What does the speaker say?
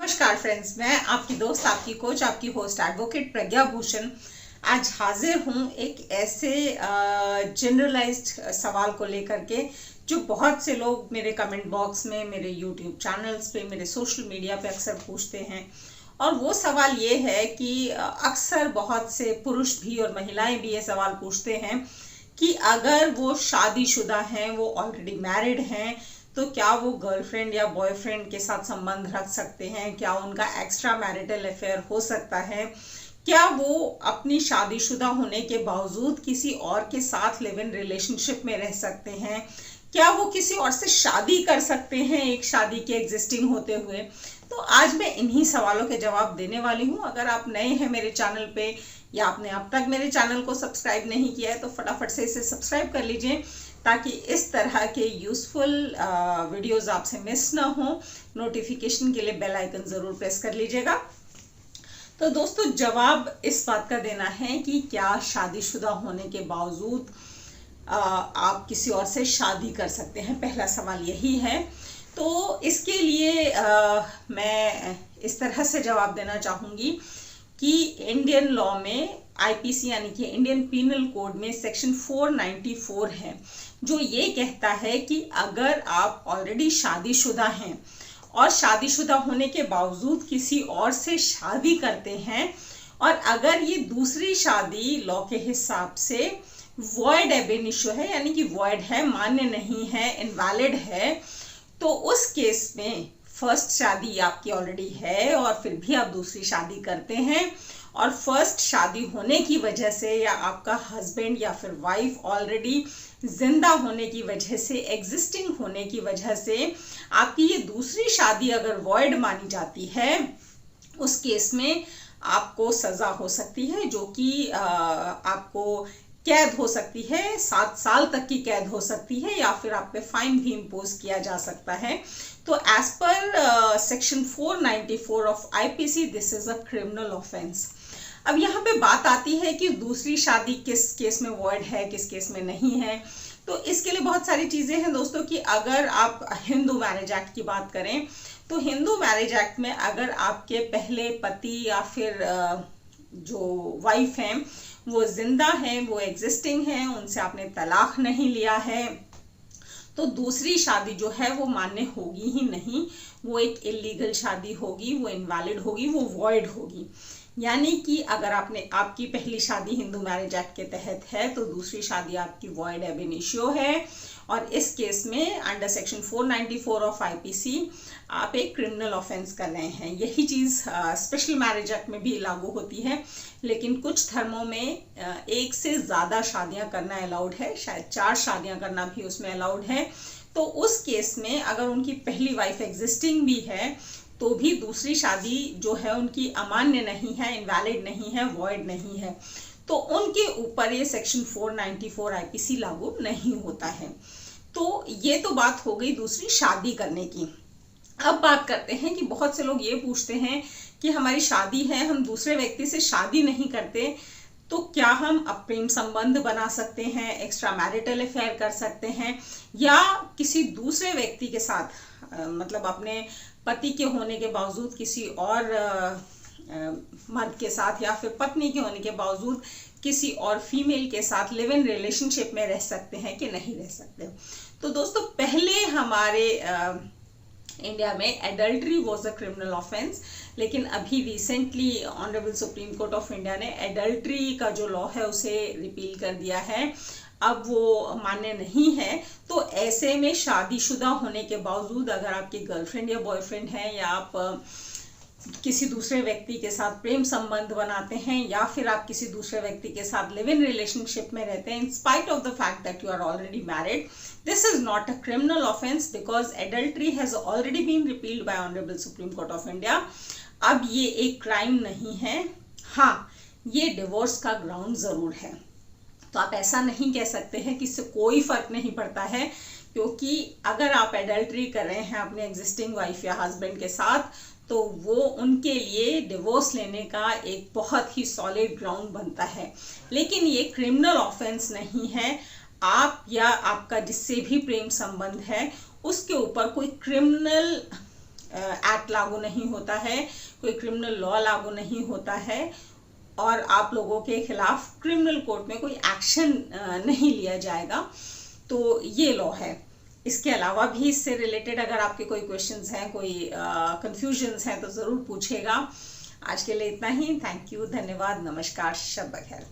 नमस्कार फ्रेंड्स, मैं आपकी दोस्त, आपकी कोच, आपकी होस्ट एडवोकेट प्रज्ञा भूषण आज हाजिर हूँ एक ऐसे जनरलाइज्ड सवाल को लेकर के जो बहुत से लोग मेरे कमेंट बॉक्स में, मेरे यूट्यूब चैनल्स पे, मेरे सोशल मीडिया पे अक्सर पूछते हैं। और वो सवाल ये है कि अक्सर बहुत से पुरुष भी और महिलाएं भी ये सवाल पूछते हैं कि अगर वो शादीशुदा हैं, वो ऑलरेडी मैरिड हैं, तो क्या वो गर्लफ्रेंड या बॉयफ्रेंड के साथ संबंध रख सकते हैं? क्या उनका एक्स्ट्रा मैरिटल अफेयर हो सकता है? क्या वो अपनी शादीशुदा होने के बावजूद किसी और के साथ लिव इन रिलेशनशिप में रह सकते हैं? क्या वो किसी और से शादी कर सकते हैं एक शादी के एग्जिस्टिंग होते हुए? तो आज मैं इन्हीं सवालों के जवाब देने वाली हूँ। अगर आप नए हैं मेरे चैनल पे या आपने अब तक मेरे चैनल को सब्सक्राइब नहीं किया है तो फटाफट से इसे सब्सक्राइब कर लीजिए ताकि इस तरह के यूजफुल वीडियोस आपसे मिस ना हो। नोटिफिकेशन के लिए बेल आइकन जरूर प्रेस कर लीजिएगा। तो दोस्तों, जवाब इस बात का देना है कि क्या शादीशुदा होने के बावजूद आप किसी और से शादी कर सकते हैं? पहला सवाल यही है। तो इसके लिए मैं इस तरह से जवाब देना चाहूंगी कि इंडियन लॉ में आईपीसी यानी कि इंडियन पीनल कोड में सेक्शन 494 है जो ये कहता है कि अगर आप ऑलरेडी शादीशुदा हैं और शादीशुदा होने के बावजूद किसी और से शादी करते हैं और अगर ये दूसरी शादी लॉ के हिसाब से वॉइड एब इनिशियो है, यानी कि वॉइड है, मान्य नहीं है, इनवैलिड है, तो उस केस में फर्स्ट शादी आपकी ऑलरेडी है और फिर भी आप दूसरी शादी करते हैं और फर्स्ट शादी होने की वजह से या आपका हस्बैंड या फिर वाइफ ऑलरेडी जिंदा होने की वजह से, एग्जिस्टिंग होने की वजह से आपकी ये दूसरी शादी अगर वॉइड मानी जाती है, उस केस में आपको सजा हो सकती है, जो कि आपको कैद हो सकती है, 7 साल तक की कैद हो सकती है या फिर आप पे फाइन भी इम्पोज किया जा सकता है। तो as per section 494 of IPC this is a criminal offence. अब यहाँ पे बात आती है कि दूसरी शादी किस केस में वॉइड है, किस केस में नहीं है। तो इसके लिए बहुत सारी चीजें हैं दोस्तों कि अगर आप हिंदू मैरिज एक्ट की बात करें तो हिंदू मैरिज एक्ट में अगर आपके पहले पति या फिर जो वाइफ हैं वो जिंदा हैं, वो एग्जिस्टिंग हैं, उनसे आपने तलाक नहीं लिया है, तो दूसरी शादी जो है वो मान्य होगी ही नहीं। वो एक इलीगल शादी होगी, वो इनवैलिड होगी, वो वॉइड होगी। यानी कि अगर आपकी पहली शादी हिंदू मैरिज एक्ट के तहत है तो दूसरी शादी आपकी वॉइड एब इनिशियो है और इस केस में अंडर सेक्शन 494 ऑफ आईपीसी आप एक क्रिमिनल ऑफेंस कर रहे हैं। यही चीज स्पेशल मैरिज एक्ट में भी लागू होती है, लेकिन कुछ धर्मों में एक से ज्यादा शादियां करना अलाउड है, शायद 4 शादियां करना भी उसमें अलाउड है। तो उस केस में अगर उनकी पहली वाइफ एग्जिस्टिंग भी है तो भी दूसरी शादी जो है उनकी अमान्य नहीं है, इनवैलिड नहीं है, वॉइड नहीं है, तो उनके ऊपर ये सेक्शन 494 आईपीसी लागू नहीं होता है। तो ये तो बात हो गई दूसरी शादी करने की। अब बात करते हैं कि बहुत से लोग ये पूछते हैं कि हमारी शादी है, हम दूसरे व्यक्ति से शादी नहीं करते, तो क्या हम प्रेम संबंध बना सकते हैं, एक्स्ट्रा मैरिटल अफेयर कर सकते हैं या किसी दूसरे व्यक्ति के साथ मतलब अपने पति के होने के बावजूद किसी और मर्द के साथ या फिर पत्नी के होने के बावजूद किसी और फीमेल के साथ लिव इन रिलेशनशिप में रह सकते हैं कि नहीं रह सकते? तो दोस्तों, पहले हमारे इंडिया में adultery was a criminal offence, लेकिन अभी recently honourable Supreme Court of India ने एडल्ट्री का जो लॉ है उसे रिपील कर दिया है, अब वो मान्य नहीं है। तो ऐसे में शादीशुदा होने के बावजूद अगर आपकी गर्लफ्रेंड या बॉयफ्रेंड है या आप किसी दूसरे व्यक्ति के साथ प्रेम संबंध बनाते हैं या फिर आप किसी दूसरे व्यक्ति के साथ लिव इन रिलेशनशिप में रहते हैं, in spite of the fact that you are already married, this is not a criminal offence because adultery has already been repealed by honourable Supreme Court of India. अब ये एक crime नहीं है। हाँ, ये डिवोर्स का ग्राउंड जरूर है। तो आप ऐसा नहीं कह सकते हैं कि इससे कोई फर्क नहीं पड़ता है, क्योंकि अगर आप एडल्ट्री कर रहे हैं अपने एग्जिस्टिंग वाइफ या हस्बैंड के साथ तो वो उनके लिए डिवोर्स लेने का एक बहुत ही सॉलिड ग्राउंड बनता है। लेकिन ये क्रिमिनल ऑफेंस नहीं है। आप या आपका जिससे भी प्रेम संबंध है उसके ऊपर कोई क्रिमिनल एक्ट लागू नहीं होता है, कोई क्रिमिनल लॉ लागू नहीं होता है और आप लोगों के खिलाफ क्रिमिनल कोर्ट में कोई एक्शन नहीं लिया जाएगा। तो ये लॉ है। इसके अलावा भी इससे रिलेटेड अगर आपके कोई क्वेश्चंस हैं, कोई कंफ्यूजन्स हैं तो ज़रूर पूछेगा। आज के लिए इतना ही। थैंक यू, धन्यवाद, नमस्कार, शब बखैर।